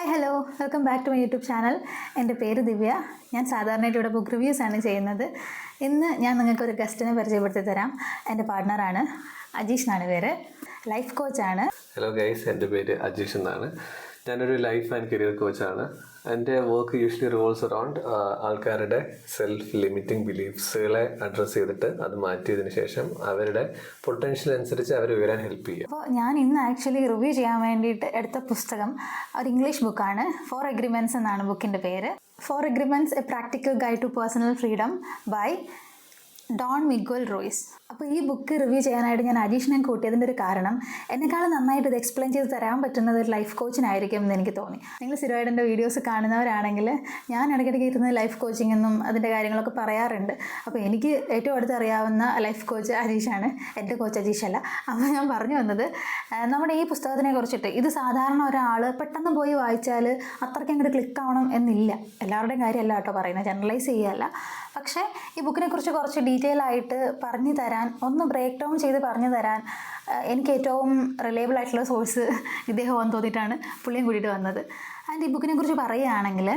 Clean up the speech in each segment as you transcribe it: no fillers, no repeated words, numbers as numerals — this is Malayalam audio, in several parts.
Hi hello welcome back to my YouTube channel. എൻ്റെ പേര് ദിവ്യ. ഞാൻ സാധാരണയായിട്ട് ഇവിടെ ബുക്ക് റിവ്യൂസ് ആണ് ചെയ്യുന്നത്. ഇന്ന് ഞാൻ നിങ്ങൾക്കൊരു ഗസ്റ്റിനെ പരിചയപ്പെടുത്തി തരാം. എൻ്റെ പാർട്ട്ണറാണ്, അജീഷ് എന്നാണ് പേര്. ലൈഫ് കോച്ചാണ്. ഹലോ ഗൈസ്, എൻ്റെ പേര് അജീഷ് എന്നാണ്. ഞാനൊരു ലൈഫ് ആൻഡ് കരിയർ കോച്ചാണ്. എൻ്റെ വർക്ക് യൂഷ്വലി റിവോൾവ്സ് അറൗണ്ട് ആൾക്കാരുടെ സെൽഫ് ലിമിറ്റിംഗ് ബിലീഫ്സുകളെ അഡ്രസ്സ് ചെയ്തിട്ട് അത് മാറ്റിയതിന് ശേഷം അവരുടെ പൊട്ടൻഷ്യൽ അനുസരിച്ച് അവരെ ഉയരാൻ ഹെൽപ്പ് ചെയ്യുക. അപ്പോൾ ഞാൻ ഇന്ന് ആക്ച്വലി റിവ്യൂ ചെയ്യാൻ വേണ്ടിയിട്ട് എടുത്ത പുസ്തകം ഒരു ഇംഗ്ലീഷ് ബുക്കാണ്. 4 Agreements എന്നാണ് ബുക്കിൻ്റെ പേര്. 4 Agreements, a practical guide to personal freedom by Don Miguel Ruiz. അപ്പോൾ ഈ ബുക്ക് റിവ്യൂ ചെയ്യാനായിട്ട് ഞാൻ അജീഷിനെ കൂട്ടിയതിൻ്റെ ഒരു കാരണം, എന്നെക്കാളും നന്നായിട്ട് ഇത് എക്സ്പ്ലെയിൻ ചെയ്ത് തരാൻ പറ്റുന്നത് ഒരു ലൈഫ് കോച്ചിനായിരിക്കും എന്ന് എനിക്ക് തോന്നി. നിങ്ങൾ സ്ഥിരമായിട്ട് എൻ്റെ വീഡിയോസ് കാണുന്നവരാണെങ്കിൽ ഞാൻ ഇടയ്ക്കിടയ്ക്ക് ഇരുന്ന് ലൈഫ് കോച്ചിങ് എന്നും അതിൻ്റെ കാര്യങ്ങളൊക്കെ പറയാറുണ്ട്. അപ്പോൾ എനിക്ക് ഏറ്റവും അടുത്ത് അറിയാവുന്ന ലൈഫ് കോച്ച് അജീഷാണ്, എൻ്റെ കോച്ച് അജീഷല്ല. അപ്പോൾ ഞാൻ പറഞ്ഞു വന്നത്, നമ്മുടെ ഈ പുസ്തകത്തിനെ കുറിച്ചിട്ട് ഇത് സാധാരണ ഒരാൾ പെട്ടെന്ന് പോയി വായിച്ചാൽ അത്രയ്ക്ക് അങ്ങോട്ട് ക്ലിക്ക് ആവണം എന്നില്ല. എല്ലാവരുടെയും കാര്യമല്ല കേട്ടോ പറയുന്നത്, ജനറലൈസ് ചെയ്യുകയല്ല. പക്ഷേ ഈ ബുക്കിനെ കുറിച്ച് കുറച്ച് ഡീറ്റെയിൽ ആയിട്ട് പറഞ്ഞു തരാൻ, ഒന്ന് ബ്രേക്ക് ഡൗൺ ചെയ്ത് പറഞ്ഞു തരാൻ എനിക്ക് ഏറ്റവും റിലയബിൾ ആയിട്ടുള്ള സോഴ്സ് ഇദ്ദേഹമാണെന്ന് തോന്നിയിട്ടാണ് പുള്ളിയും കൂടിയിട്ട് വന്നത്. ആൻഡ് ഈ ബുക്കിനെ കുറിച്ച് പറയുകയാണെങ്കിൽ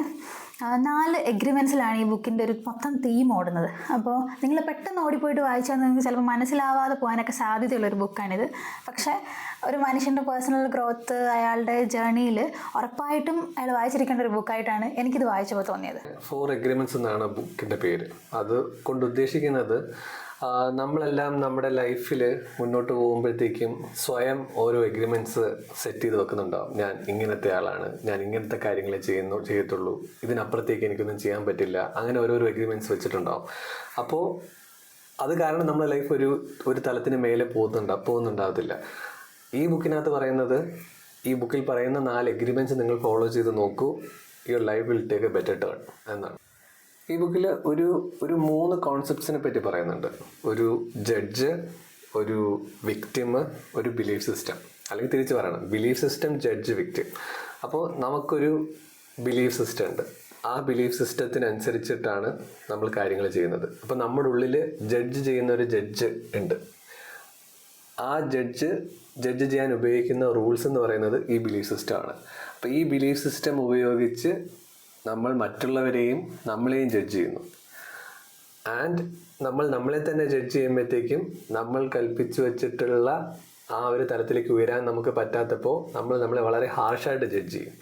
4 എഗ്രിമെൻസിലാണ് ഈ ബുക്കിൻ്റെ ഒരു മൊത്തം തീം ഓടുന്നത്. അപ്പോൾ നിങ്ങൾ പെട്ടെന്ന് ഓടിപ്പോയിട്ട് വായിച്ചാൽ നിങ്ങൾക്ക് ചിലപ്പോൾ മനസ്സിലാവാതെ പോകാനൊക്കെ സാധ്യതയുള്ളൊരു ബുക്കാണിത്. പക്ഷേ ഒരു മനുഷ്യൻ്റെ പേഴ്സണൽ ഗ്രോത്ത്, അയാളുടെ ജേർണിയിൽ ഉറപ്പായിട്ടും അയാൾ വായിച്ചിരിക്കേണ്ട ഒരു ബുക്കായിട്ടാണ് എനിക്കിത് വായിച്ചപ്പോൾ തോന്നിയത്. 4 Agreements എന്നാണ് ബുക്കിൻ്റെ പേര്. അത് കൊണ്ട് ഉദ്ദേശിക്കുന്നത്, നമ്മളെല്ലാം നമ്മുടെ ലൈഫിൽ മുന്നോട്ട് പോകുമ്പോഴത്തേക്കും സ്വയം ഓരോ എഗ്രിമെൻറ്റ്സ് സെറ്റ് ചെയ്ത് വെക്കുന്നുണ്ടാവും. ഞാൻ ഇങ്ങനത്തെ ആളാണ്, ഞാൻ ഇങ്ങനത്തെ കാര്യങ്ങളെ ചെയ്യത്തുള്ളൂ, ഇതിനപ്പുറത്തേക്ക് എനിക്കൊന്നും ചെയ്യാൻ പറ്റില്ല, അങ്ങനെ ഓരോരോ എഗ്രിമെൻറ്റ്സ് വെച്ചിട്ടുണ്ടാവും. അപ്പോൾ അത് കാരണം നമ്മുടെ ലൈഫ് ഒരു തലത്തിന് മേലെ പോകുന്നുണ്ടാവത്തില്ല. ഈ ബുക്കിനകത്ത് പറയുന്നത്, ഈ ബുക്കിൽ പറയുന്ന 4 എഗ്രിമെൻറ്റ്സ് നിങ്ങൾ ഫോളോ ചെയ്ത് നോക്കൂ, your life will take A better turn എന്നാണ്. ഈ ബുക്കിൽ ഒരു 3 കോൺസെപ്റ്റ്സിനെ പറ്റി പറയുന്നുണ്ട്. ഒരു ജഡ്ജ്, ഒരു വിക്ടിം, ഒരു ബിലീഫ് സിസ്റ്റം. അല്ലെങ്കിൽ തിരിച്ച് പറയണം, ബിലീഫ് സിസ്റ്റം, ജഡ്ജ്, വിക്ടിം. അപ്പോൾ നമുക്കൊരു ബിലീഫ് സിസ്റ്റം ഉണ്ട്. ആ ബിലീഫ് സിസ്റ്റത്തിനനുസരിച്ചിട്ടാണ് നമ്മൾ കാര്യങ്ങൾ ചെയ്യുന്നത്. അപ്പോൾ നമ്മുടെ ഉള്ളിൽ ജഡ്ജ് ചെയ്യുന്ന ഒരു ജഡ്ജ് ഉണ്ട്. ആ ജഡ്ജ് ചെയ്യാൻ ഉപയോഗിക്കുന്ന റൂൾസ് എന്ന് പറയുന്നത് ഈ ബിലീഫ് സിസ്റ്റമാണ്. അപ്പോൾ ഈ ബിലീഫ് സിസ്റ്റം ഉപയോഗിച്ച് നമ്മൾ മറ്റുള്ളവരെയും നമ്മളെയും ജഡ്ജ് ചെയ്യുന്നു. ആൻഡ് നമ്മളെ തന്നെ ജഡ്ജ് ചെയ്യുമ്പോഴത്തേക്കും നമ്മൾ കൽപ്പിച്ചു വെച്ചിട്ടുള്ള ആ ഒരു തലത്തിലേക്ക് ഉയരാൻ നമുക്ക് പറ്റാത്തപ്പോൾ നമ്മളെ വളരെ ഹാർഷായിട്ട് ജഡ്ജ് ചെയ്യും.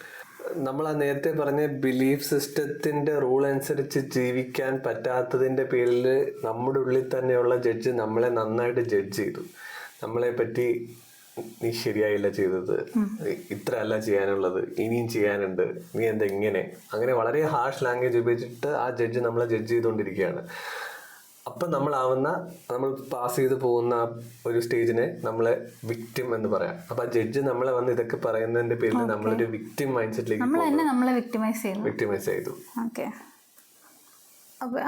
നമ്മൾ ആ നേരത്തെ പറഞ്ഞ ബിലീഫ് സിസ്റ്റത്തിൻ്റെ റൂൾ അനുസരിച്ച് ജീവിക്കാൻ പറ്റാത്തതിൻ്റെ പേരിൽ നമ്മുടെ ഉള്ളിൽ തന്നെയുള്ള ജഡ്ജ് നമ്മളെ നന്നായിട്ട് ജഡ്ജ് ചെയ്തു. നമ്മളെ പറ്റി, നീ ശരിയായില്ല ചെയ്തത്, ഇത്ര അല്ല ചെയ്യാനുള്ളത്, ഇനിയും ചെയ്യാനുണ്ട്, നീ എന്താ ഇങ്ങനെ, അങ്ങനെ വളരെ ഹാർഷ് ലാംഗ്വേജ് ഉപയോഗിച്ചിട്ട് ആ ജഡ്ജ് നമ്മളെ ജഡ്ജ് ചെയ്തുകൊണ്ടിരിക്കുകയാണ്. അപ്പം നമ്മൾ പാസ് ചെയ്ത് പോകുന്ന ഒരു സ്റ്റേജിനെ നമ്മളെ വിക്ടിം എന്ന് പറയാം. അപ്പം ആ ജഡ്ജ് നമ്മളെ വന്ന് ഇതൊക്കെ പറയുന്നതിന്റെ പേരിൽ നമ്മളൊരു വിക്ടിം മൈൻഡ് സെറ്റിലേക്ക് വിക്ടിമൈസ് ചെയ്തു.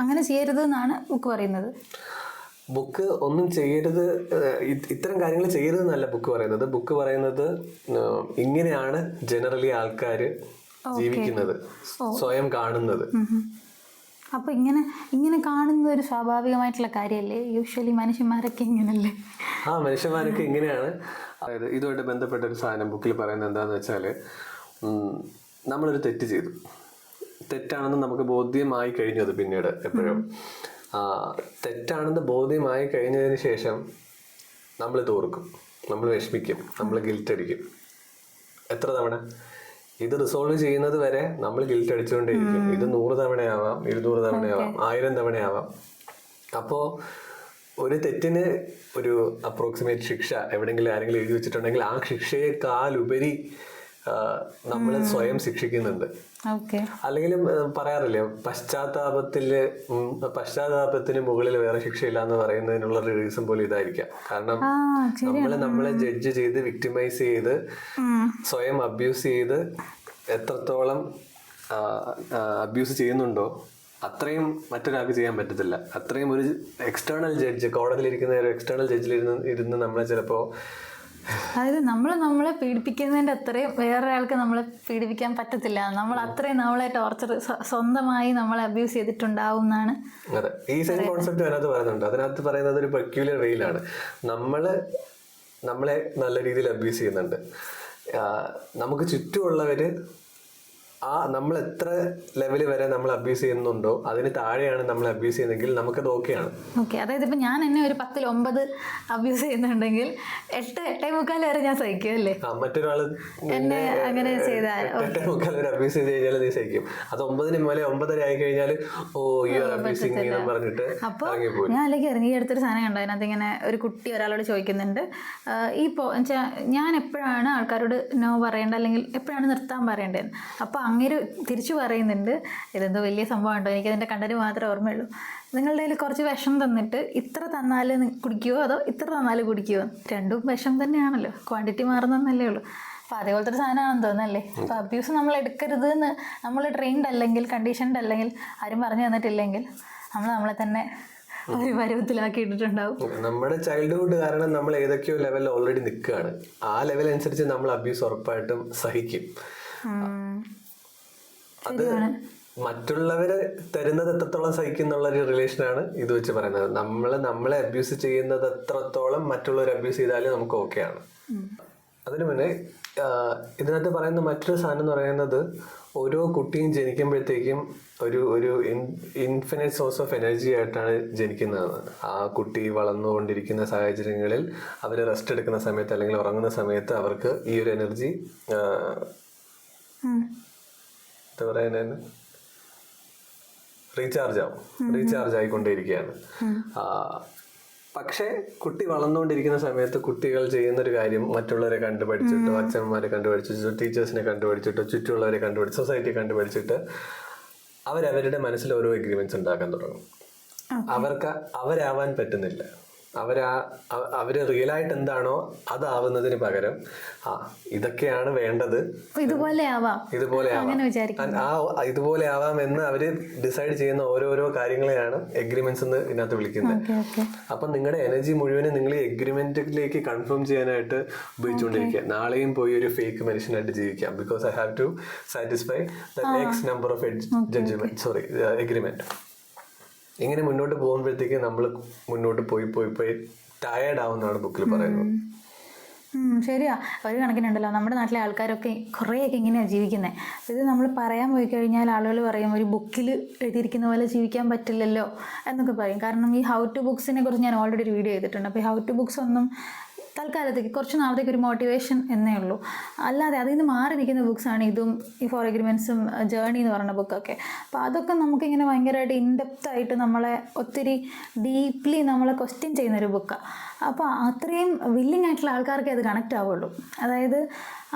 അങ്ങനെ ചെയ്യരുത് എന്നാണ് ബുക്ക് പറയുന്നത്. ബുക്ക് ഒന്നും ചെയ്യരുത്, ഇത്തരം കാര്യങ്ങൾ ചെയ്യരുതെന്നല്ല ബുക്ക് പറയുന്നത്. ബുക്ക് പറയുന്നത് ഇങ്ങനെയാണ് ജനറലി ആൾക്കാർ ജീവിക്കുന്നത്, സ്വയം കാണുന്നത്. അപ്പൊ ഇങ്ങനെ കാണുന്നത് ഒരു സ്വാഭാവികമായിട്ടുള്ള കാര്യമല്ലേ? യൂഷ്വലി മനുഷ്യന്മാരൊക്കെ ഇങ്ങനല്ലേ? മനുഷ്യന്മാരൊക്കെ ഇങ്ങനെയാണ്. അതായത് ഇതുമായിട്ട് ബന്ധപ്പെട്ട ഒരു സാധനം ബുക്കിൽ പറയുന്നത് എന്താണെന്ന് വെച്ചാൽ, നമ്മളൊരു തെറ്റ് ചെയ്തു, തെറ്റാണെന്ന് നമുക്ക് ബോധ്യമായി കഴിഞ്ഞത് പിന്നീട് എപ്പോഴും തെറ്റാണെന്ന് ബോധ്യമായി കഴിഞ്ഞതിന് ശേഷം നമ്മൾ തോർക്കും, നമ്മൾ വിഷമിക്കും, നമ്മൾ ഗിൽറ്റ് അടിക്കും. എത്ര തവണ? ഇത് റിസോൾവ് ചെയ്യുന്നത് വരെ നമ്മൾ ഗിൽറ്റ് അടിച്ചുകൊണ്ടേയിരിക്കും. ഇത് 100 തവണയാവാം, 200 തവണയാവാം, 1000 തവണയാവാം. അപ്പോൾ ഒരു തെറ്റിന് ഒരു അപ്രോക്സിമേറ്റ് ശിക്ഷ എവിടെയെങ്കിലും ആരെങ്കിലും എഴുതി വെച്ചിട്ടുണ്ടെങ്കിൽ ആ ശിക്ഷയെക്കാളുപരി നമ്മൾ സ്വയം ശിക്ഷിക്കുന്നുണ്ട്. അല്ലെങ്കിലും പറയാറില്ലേ, പശ്ചാത്താപത്തിന് മുകളിൽ വേറെ ശിക്ഷയില്ല എന്ന് പറയുന്നതിനുള്ള റീസൺ പോലും ഇതായിരിക്കാം. കാരണം നമ്മളെ ജഡ്ജ് ചെയ്ത്, വിക്ടിമൈസ് ചെയ്ത്, സ്വയം അബ്യൂസ് ചെയ്ത്, എത്രത്തോളം അബ്യൂസ് ചെയ്യുന്നുണ്ടോ അത്രയും മറ്റൊരാൾക്ക് ചെയ്യാൻ പറ്റത്തില്ല. അത്രയും ഒരു എക്സ്റ്റേണൽ ജഡ്ജ്, കോടതിയിലിരിക്കുന്ന ഒരു എക്സ്റ്റേണൽ ജഡ്ജിലിരുന്ന് നമ്മളെ ചിലപ്പോൾ, അതായത് നമ്മളെ പീഡിപ്പിക്കുന്നതിൻ്റെ അത്രയും വേറൊരാൾക്ക് നമ്മളെ പീഡിപ്പിക്കാൻ പറ്റത്തില്ല. നമ്മൾ അത്രയും നമ്മളെ ടോർച്ചർ, സ്വന്തമായി നമ്മളെ അബ്യൂസ് ചെയ്തിട്ടുണ്ടാവും എന്നാണ്. അതെ, ഈ സെയിം കോൺസെപ്റ്റ് അതിനകത്ത് പറയുന്നുണ്ട്. അതിനകത്ത് പറയുന്നത് ഒരു പെക്യുലർ വേയിലാണ്. നമ്മളെ നല്ല രീതിയിൽ അബ്യൂസ് ചെയ്യുന്നുണ്ട്. നമുക്ക് ചുറ്റുമുള്ളവർ നമ്മൾ എത്ര ലെവൽ വരെ നമ്മൾ അബ്യൂസ് ചെയ്യുന്നുണ്ടോ അതിന് താഴെയാണ് നമ്മൾ അബ്യൂസ് ചെയ്യുന്നതെങ്കിൽ നമുക്കത് ഓക്കെയാണ്. ഓക്കെ, അതായത് ഇപ്പം ഞാൻ എന്നെ ഒരു 10-ൽ 9 അബ്യൂസ് ചെയ്യുന്നുണ്ടെങ്കിൽ 8-8:45 വരെ ഞാൻ സഹിക്കും അല്ലേ? മറ്റൊരാള് എന്നെ അങ്ങനെ ചെയ്താൽ 8:45 വരെ അബ്യൂസ് ചെയ്ത് കഴിഞ്ഞാൽ നീ സഹിക്കും. അത് 9-ന് മേലെ 9:30 ആയി കഴിഞ്ഞാൽ അബ്യൂസിങ് എന്ന് പറഞ്ഞിട്ട് അപ്പോൾ ഞാൻ അല്ലെങ്കിൽ ഇറങ്ങി എടുത്തൊരു സാധനം കണ്ടു. അതിനകത്ത് ഇങ്ങനെ ഒരു കുട്ടി ഒരാളോട് ചോദിക്കുന്നുണ്ട്, ഞാൻ എപ്പോഴാണ് ആൾക്കാരോട് നോ പറയേണ്ടത് അല്ലെങ്കിൽ എപ്പോഴാണ് നിർത്താൻ പറയേണ്ടത്. അപ്പോൾ അങ്ങനെ തിരിച്ചു പറയുന്നുണ്ട്, ഇതെന്തോ വലിയ സംഭവം ഉണ്ടോ, എനിക്കതിൻ്റെ കണ്ടന്റ് മാത്രമേ ഓർമ്മയുള്ളൂ. നിങ്ങളുടെ കയ്യിൽ കുറച്ച് വിഷം തന്നിട്ട് ഇത്ര തന്നാൽ കുടിക്കുമോ അതോ ഇത്ര തന്നാൽ കുടിക്കുമോ? രണ്ടും വിഷം തന്നെയാണല്ലോ, ക്വാണ്ടിറ്റി മാറുന്നതല്ലേ ഉള്ളൂ. അപ്പോൾ അതേപോലത്തെ ഒരു സാധനമാണെന്ന് തോന്നുന്നല്ലേ. അപ്പോൾ അബ്യൂസ് നമ്മൾ എടുക്കരുത് എന്ന് നമ്മൾ ട്രെയിൻഡ് അല്ലെങ്കിൽ കണ്ടീഷൻഡ് അല്ലെങ്കിൽ ആരും പറഞ്ഞു തന്നിട്ടില്ലെങ്കിൽ നമ്മളെ തന്നെ ഒരു പരുവത്തിലാക്കി ഇട്ടിട്ടുണ്ടാവും. നമ്മുടെ ചൈൽഡ്ഹുഡ് കാരണം നമ്മൾ ഏതൊക്കെയോ ലെവലിൽ ഓൾറെഡി നിൽക്കുകയാണ്. ആ ലെവൽ അനുസരിച്ച് നമ്മൾ അബ്യൂസ് ഉറപ്പായിട്ടും സഹിക്കും. അത് മറ്റുള്ളവര് തരുന്നത് എത്രത്തോളം സഹിക്കുന്നുള്ള ഒരു റിലേഷനാണ് ഇത് വെച്ച് പറയുന്നത്. നമ്മളെ അബ്യൂസ് ചെയ്യുന്നത് എത്രത്തോളം മറ്റുള്ളവർ അബ്യൂസ് ചെയ്താലും നമുക്ക് ഓക്കെയാണ്. അതിനു മുന്നേ ഇതിനകത്ത് പറയുന്ന മറ്റൊരു സാധനം എന്ന് പറയുന്നത്, ഓരോ കുട്ടിയും ജനിക്കുമ്പോഴത്തേക്കും ഒരു ഇൻഫിനിറ്റ് സോഴ്സ് ഓഫ് എനർജി ആയിട്ടാണ് ജനിക്കുന്നത്. ആ കുട്ടി വളർന്നുകൊണ്ടിരിക്കുന്ന സാഹചര്യങ്ങളിൽ അവർ റെസ്റ്റ് എടുക്കുന്ന സമയത്ത് അല്ലെങ്കിൽ ഉറങ്ങുന്ന സമയത്ത് അവർക്ക് ഈ ഒരു എനർജി എന്താ പറയുന്നത്, റീചാർജ് ആയിക്കൊണ്ടേയിരിക്കുകയാണ്. പക്ഷേ കുട്ടി വളർന്നുകൊണ്ടിരിക്കുന്ന സമയത്ത് കുട്ടികൾ ചെയ്യുന്നൊരു കാര്യം മറ്റുള്ളവരെ കണ്ടുപഠിച്ചിട്ടോ, അച്ഛന്മാരെ കണ്ടുപഠിച്ചിട്ടോ, ടീച്ചേഴ്സിനെ കണ്ടുപഠിച്ചിട്ടോ, ചുറ്റുമുള്ളവരെ കണ്ടുപഠിച്ച് സൊസൈറ്റിയെ കണ്ടുപഠിച്ചിട്ട് അവരവരുടെ മനസ്സിൽ ഓരോ എഗ്രിമെന്റ്സ് ഉണ്ടാക്കാൻ തുടങ്ങും. അവരാവാൻ പറ്റുന്നില്ല. അവര് റിയലായിട്ട് എന്താണോ അതാവുന്നതിന് പകരം ഇതൊക്കെയാണ് വേണ്ടത്, ഇതുപോലെ ആവാം എന്ന് അവര് ഡിസൈഡ് ചെയ്യുന്ന ഓരോരോ കാര്യങ്ങളെയാണ് എഗ്രിമെന്റ്സ് എന്ന് ഇതിനകത്ത് വിളിക്കുന്നത്. അപ്പൊ നിങ്ങളുടെ എനർജി മുഴുവനും നിങ്ങൾ ഈ എഗ്രിമെന്റിലേക്ക് കൺഫേം ചെയ്യാനായിട്ട് ഉപയോഗിച്ചുകൊണ്ടിരിക്കുക. നാളെയും പോയി ഒരു ഫേക്ക് മനുഷ്യനായിട്ട് ജീവിക്കാം, because I have to satisfy the next number of agreement. ഇങ്ങനെ മുന്നോട്ട് പോകുമ്പോഴത്തേക്ക് നമ്മൾ മുന്നോട്ട് പോയി ടയേർഡ് ആവുന്നതാണ് ബുക്കിൽ പറയുന്നത്. ശരിയാ. ഒരു കണക്കിനുണ്ടല്ലോ, നമ്മുടെ നാട്ടിലെ ആൾക്കാരൊക്കെ കുറേയൊക്കെ ഇങ്ങനെയാണ് ജീവിക്കുന്നത്. ഇത് നമ്മൾ പറയാൻ പോയി കഴിഞ്ഞാൽ ആളുകൾ പറയും ഒരു ബുക്കിൽ എഴുതിയിരിക്കുന്ന പോലെ ജീവിക്കാൻ പറ്റില്ലല്ലോ എന്നൊക്കെ പറയും. കാരണം ഈ ഹൗ ടു ബുക്സിനെ കുറിച്ച് ഞാൻ ഓൾറെഡി ഒരു വീഡിയോ ചെയ്തിട്ടുണ്ട്. അപ്പോൾ ഈ ഹൗ ടു ബുക്സ് ഒന്നും തൽക്കാലത്തേക്ക് കുറച്ച് നാളത്തേക്ക് ഒരു മോട്ടിവേഷൻ എന്നേ ഉള്ളൂ. അല്ലാതെ അതിൽ നിന്ന് മാറി നിൽക്കുന്ന ബുക്സാണ് ഇതും ഈ 4 എഗ്രിമെൻറ്റ്സും ജേർണി എന്ന് പറയുന്ന ബുക്കൊക്കെ. അപ്പോൾ അതൊക്കെ നമുക്കിങ്ങനെ ഭയങ്കരമായിട്ട് ഇൻഡെപ്തായിട്ട് നമ്മളെ ഒത്തിരി ഡീപ്ലി നമ്മളെ ക്വസ്റ്റ്യൻ ചെയ്യുന്നൊരു ബുക്കാണ്. അപ്പോൾ അത്രയും വില്ലിങ് ആയിട്ടുള്ള ആൾക്കാർക്കേ അത് കണക്റ്റ് ആവുള്ളൂ. അതായത്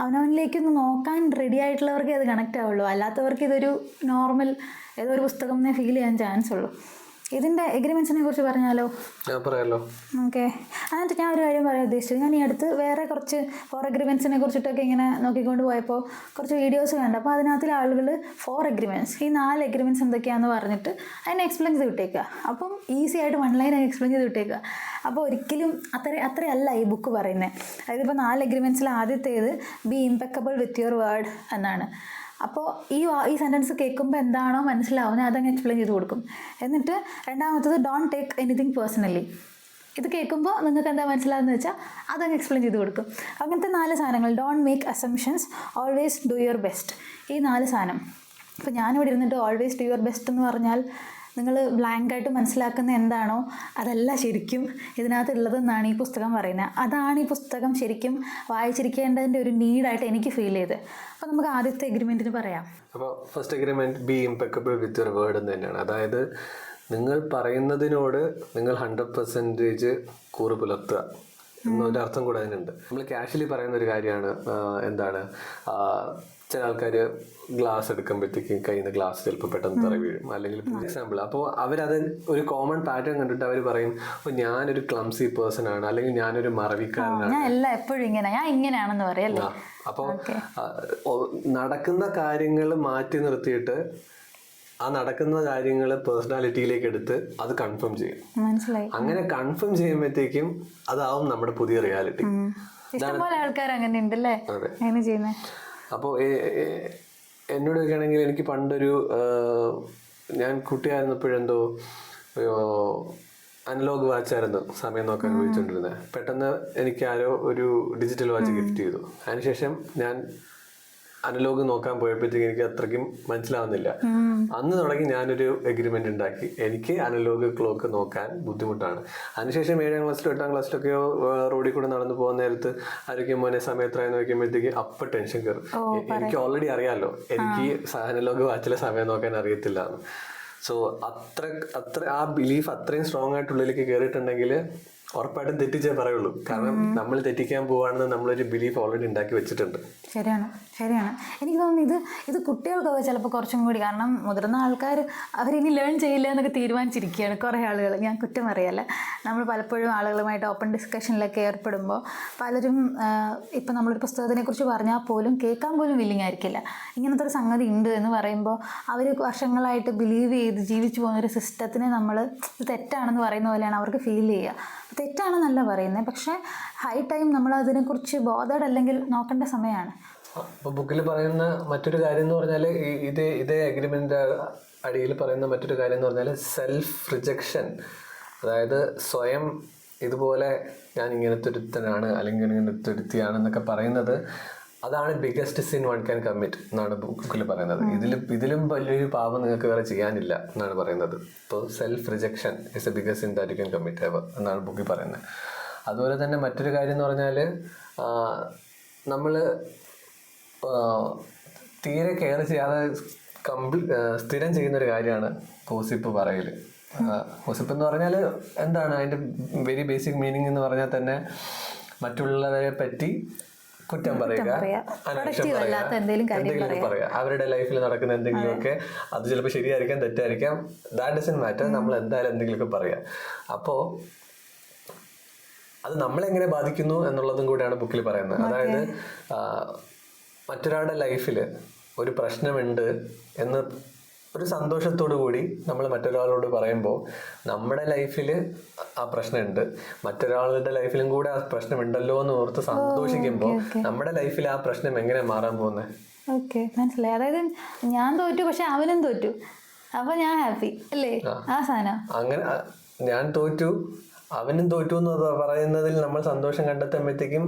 അവനവനിലേക്കൊന്ന് നോക്കാൻ റെഡി ആയിട്ടുള്ളവർക്കേ അത് കണക്റ്റ് ആവുള്ളൂ. അല്ലാത്തവർക്ക് ഇതൊരു നോർമൽ ഏതോ ഒരു പുസ്തകം എന്നേ ഫീൽ ചെയ്യാൻ ചാൻസ് ഉള്ളൂ. ഇതിൻ്റെ എഗ്രിമെൻറ്റ്സിനെ കുറിച്ച് പറഞ്ഞാലോ? പറയാലോ. ഓക്കെ, എന്നിട്ട് ഞാൻ ഒരു കാര്യം പറയാൻ ഉദ്ദേശിച്ചത്, ഞാൻ ഈ അടുത്ത് വേറെ കുറച്ച് 4 എഗ്രിമെൻറ്റ്സിനെ കുറിച്ചിട്ടൊക്കെ ഇങ്ങനെ നോക്കിക്കൊണ്ട് പോയപ്പോൾ കുറച്ച് വീഡിയോസ് കണ്ടു. അപ്പോൾ അതിനകത്തിൽ ആളുകൾ 4 എഗ്രിമെൻറ്റ്സ്, ഈ 4 എഗ്രിമെൻറ്റ്സ് എന്തൊക്കെയാണെന്ന് പറഞ്ഞിട്ട് അതിനെ എക്സ്പ്ലെയിൻ ചെയ്ത് വിട്ടേക്കുക. അപ്പം ഈസി ആയിട്ട് 1 ലൈൻ എക്സ്പ്ലെയിൻ ചെയ്ത് വിട്ടേക്കുക. അപ്പോൾ ഒരിക്കലും അത്രയല്ല ഈ ബുക്ക് പറയുന്നത്. അതായത് ഇപ്പോൾ 4 എഗ്രിമെൻറ്റ്സിൽ ആദ്യത്തേത് B impeccable with your word എന്നാണ്. അപ്പോൾ ഈ സെൻറ്റൻസ് കേൾക്കുമ്പോൾ എന്താണോ മനസ്സിലാവുന്നത് അതങ്ങ് എക്സ്പ്ലെയിൻ ചെയ്ത് കൊടുക്കും. എന്നിട്ട് രണ്ടാമത്തത് ഡോണ്ട് ടേക്ക് എനിത്തിങ് പേഴ്സണലി. ഇത് കേൾക്കുമ്പോൾ നിങ്ങൾക്ക് എന്താ മനസ്സിലാവുന്നത് വെച്ചാൽ അതങ്ങ് എക്സ്പ്ലെയിൻ ചെയ്ത് കൊടുക്കും. അങ്ങനത്തെ 4 സാധനങ്ങൾ, don't make assumptions, always do your best, ഈ 4 സാധനം. ഇപ്പോൾ ഞാനിവിടെ ഇരുന്നിട്ട് ഓൾവേസ് ഡു യുവർ ബെസ്റ്റ് എന്ന് പറഞ്ഞാൽ നിങ്ങൾ ബ്ലാങ്കായിട്ട് മനസ്സിലാക്കുന്ന എന്താണോ അതല്ല ശരിക്കും ഇതിനകത്തുള്ളതെന്നാണ് ഈ പുസ്തകം പറയുന്നത്. അതാണ് ഈ പുസ്തകം ശരിക്കും വായിച്ചിരിക്കേണ്ടതിൻ്റെ ഒരു നീഡായിട്ട് എനിക്ക് ഫീൽ ചെയ്ത്. അപ്പോൾ നമുക്ക് ആദ്യത്തെ എഗ്രിമെൻറ്റിന് പറയാം. അപ്പോൾ first agreement B impeccable with your word എന്ന് തന്നെയാണ്. അതായത് നിങ്ങൾ പറയുന്നതിനോട് നിങ്ങൾ 100% കൂറ് പുലർത്തുക എന്നൊരു അർത്ഥം കൂടെ അതിനുണ്ട്. നമ്മൾ കാഷ്വലി പറയുന്ന ഒരു കാര്യമാണ്, എന്താണ്, ചില ആൾക്കാർ ഗ്ലാസ് എടുക്കുമ്പോഴത്തേക്കും കയ്യിൽ നിന്ന് ഗ്ലാസ് ചിലപ്പോൾ പെട്ടെന്ന് തെറി വീഴും, അല്ലെങ്കിൽ എക്സാമ്പിൾ. അപ്പോൾ അവരത് ഒരു കോമൺ പാറ്റേൺ കണ്ടിട്ട് അവർ പറയും, അപ്പോൾ ഞാനൊരു ക്ലംസി പേഴ്സൺ ആണ്, അല്ലെങ്കിൽ ഞാനൊരു മറവിക്കാരനാണ്, അപ്പോൾ നടക്കുന്ന കാര്യങ്ങൾ മാറ്റി നിർത്തിയിട്ട് ആ നടക്കുന്ന കാര്യങ്ങൾ പേഴ്സണാലിറ്റിയിലേക്ക് എടുത്ത് അത് കൺഫേം ചെയ്യും. അങ്ങനെ കൺഫേം ചെയ്യുമ്പോഴത്തേക്കും അതാവും നമ്മുടെ പുതിയ റിയാലിറ്റി. ആൾക്കാർ അങ്ങനെ ഉണ്ടല്ലേ അങ്ങനെ ചെയ്യുന്നത്. അപ്പോൾ എന്നോട് ചോദിക്കുകയാണെങ്കിൽ എനിക്ക് പണ്ടൊരു ഞാൻ കുട്ടിയായിരുന്നപ്പോഴെന്തോ അനലോഗ് വാച്ചായിരുന്നു സമയം നോക്കാൻ ഉപയോഗിച്ചുകൊണ്ടിരുന്നത്. പെട്ടെന്ന് എനിക്ക് ആരോ ഒരു ഡിജിറ്റൽ വാച്ച് ഗിഫ്റ്റ് ചെയ്തു. അതിനുശേഷം ഞാൻ അനലോഗ് നോക്കാൻ പോയപ്പോഴത്തേക്ക് എനിക്ക് അത്രയ്ക്കും മനസ്സിലാവുന്നില്ല. അന്ന് തുടങ്ങി ഞാനൊരു എഗ്രിമെന്റ് ഉണ്ടാക്കി. എനിക്ക് അനലോഗ് ക്ലോക്ക് നോക്കാൻ ബുദ്ധിമുട്ടാണ്. അതിനുശേഷം 7ാം ക്ലാസ്സിലോ 8ാം ക്ലാസ്സിലൊക്കെയോ റോഡിൽ കൂടെ നടന്നു പോകുന്ന നേരത്ത് ആയിരിക്കും മോനെ സമയത്രയെന്ന് നോക്കുമ്പോഴത്തേക്ക് അപ്പം ടെൻഷൻ കയറും. എനിക്ക് ഓൾറെഡി അറിയാമല്ലോ എനിക്ക് അനലോഗ് വാച്ചിലെ സമയം നോക്കാൻ അറിയത്തില്ല എന്ന്. സോ അത്ര ആ ബിലീഫ് അത്രയും സ്ട്രോങ് ആയിട്ട് ഉള്ളിലേക്ക് കയറിയിട്ടുണ്ടെങ്കിൽ ഉറപ്പായിട്ടും തെറ്റിച്ചേ പറയുള്ളൂ. കാരണം നമ്മൾ തെറ്റിക്കാൻ പോവാണെന്ന് നമ്മളൊരു ബിലീഫ് ഓൾറെഡി ഉണ്ടാക്കി വെച്ചിട്ടുണ്ട്. ശരിയാണ്. എനിക്ക് തോന്നുന്നു ഇത് കുട്ടികൾക്കൊക്കെ ചിലപ്പോൾ കുറച്ചും കൂടി, കാരണം മുതിർന്ന ആൾക്കാർ അവരിനി ലേൺ ചെയ്യില്ല എന്നൊക്കെ തീരുമാനിച്ചിരിക്കുകയാണ് കുറേ ആളുകൾ. ഞാൻ കുറ്റം അറിയല്ല. നമ്മൾ പലപ്പോഴും ആളുകളുമായിട്ട് ഓപ്പൺ ഡിസ്കഷനിലൊക്കെ ഏർപ്പെടുമ്പോൾ പലരും ഇപ്പം നമ്മളൊരു പുസ്തകത്തിനെ കുറിച്ച് പറഞ്ഞാൽ പോലും കേൾക്കാൻ പോലും വില്ലിങ് ആയിരിക്കില്ല. ഇങ്ങനത്തെ ഒരു സംഗതി ഉണ്ട് എന്ന് പറയുമ്പോൾ അവർ വർഷങ്ങളായിട്ട് ബിലീവ് ചെയ്ത് ജീവിച്ചു പോകുന്ന ഒരു സിസ്റ്റത്തിനെ നമ്മൾ ഇത് തെറ്റാണെന്ന് പറയുന്ന പോലെയാണ് അവർക്ക് ഫീൽ ചെയ്യുക. തെറ്റാണെന്നല്ല പറയുന്നത്, പക്ഷേ ഹൈ ടൈം നമ്മൾ അതിനെക്കുറിച്ച് ബോധേഡ് അല്ലെങ്കിൽ നോക്കേണ്ട സമയമാണ്. അപ്പോൾ ബുക്കിൽ പറയുന്ന മറ്റൊരു കാര്യം എന്ന് പറഞ്ഞാൽ ഇതേ അഗ്രിമെൻ്റ് അടിയിൽ പറയുന്ന മറ്റൊരു കാര്യം എന്ന് പറഞ്ഞാൽ സെൽഫ് റിജക്ഷൻ. അതായത് സ്വയം ഇതുപോലെ ഞാൻ ഇങ്ങനത്തെ ഒരുത്തനാണ് അല്ലെങ്കിൽ ഇങ്ങനത്തെ ഒരുത്തിയാണെന്നൊക്കെ പറയുന്നത്, അതാണ് biggest sin one can commit എന്നാണ് ബുക്കിൽ പറയുന്നത്. ഇതിലും വലിയൊരു പാപം നിങ്ങൾക്ക് വേറെ ചെയ്യാനില്ല എന്നാണ് പറയുന്നത്. ഇപ്പോൾ self rejection is a biggest sin that you can commit ever എന്നാണ് ബുക്കിൽ പറയുന്നത്. അതുപോലെ തന്നെ മറ്റൊരു കാര്യം എന്ന് പറഞ്ഞാൽ നമ്മൾ തീരെ കെയർ ചെയ്യാതെ സ്ഥിരം ചെയ്യുന്നൊരു കാര്യമാണ് ഗോസിപ്പ് പറയൽ. ഗോസിപ്പ് എന്ന് പറഞ്ഞാൽ എന്താണ് അതിൻ്റെ വെരി ബേസിക് മീനിങ് എന്ന് പറഞ്ഞാൽ തന്നെ മറ്റുള്ളവരെ പറ്റി കുറ്റം പറയുക, എന്തെങ്കിലും പറയുക, അവരുടെ ലൈഫിൽ നടക്കുന്ന എന്തെങ്കിലുമൊക്കെ. അത് ചിലപ്പോൾ ശരിയായിരിക്കാം തെറ്റായിരിക്കാം, ദാറ്റ് ഡസൻറ്റ് മാറ്റർ. നമ്മൾ എന്തായാലും എന്തെങ്കിലുമൊക്കെ പറയാം. അപ്പോൾ അത് നമ്മളെങ്ങനെ ബാധിക്കുന്നു എന്നുള്ളതും കൂടെയാണ് ബുക്കിൽ പറയുന്നത്. അതായത് മറ്റൊരാളുടെ ലൈഫിൽ ഒരു പ്രശ്നമുണ്ട് എന്ന് ഒരു സന്തോഷത്തോടു കൂടി നമ്മൾ മറ്റൊരാളോട് പറയുമ്പോൾ നമ്മുടെ ലൈഫിൽ ആ പ്രശ്നമുണ്ട്, മറ്റൊരാളുടെ ലൈഫിലും കൂടെ ആ പ്രശ്നമുണ്ടല്ലോ എന്ന് ഓർത്ത് സന്തോഷിക്കുമ്പോൾ നമ്മുടെ ലൈഫിൽ ആ പ്രശ്നം എങ്ങനെ മാറാൻ പോകുന്നത്? ഓക്കെ, മനസ്സിലായി. അതായത് ഞാൻ തോറ്റു പക്ഷെ അവനും തോറ്റു, അപ്പൊ ഞാൻ ഹാപ്പി അല്ലേ? ആ സാധനം അങ്ങനെ ഞാൻ തോറ്റു അവനും തോറ്റു എന്ന് പറയുന്നതിൽ നമ്മൾ സന്തോഷം കണ്ടെത്തുമ്പോഴത്തേക്കും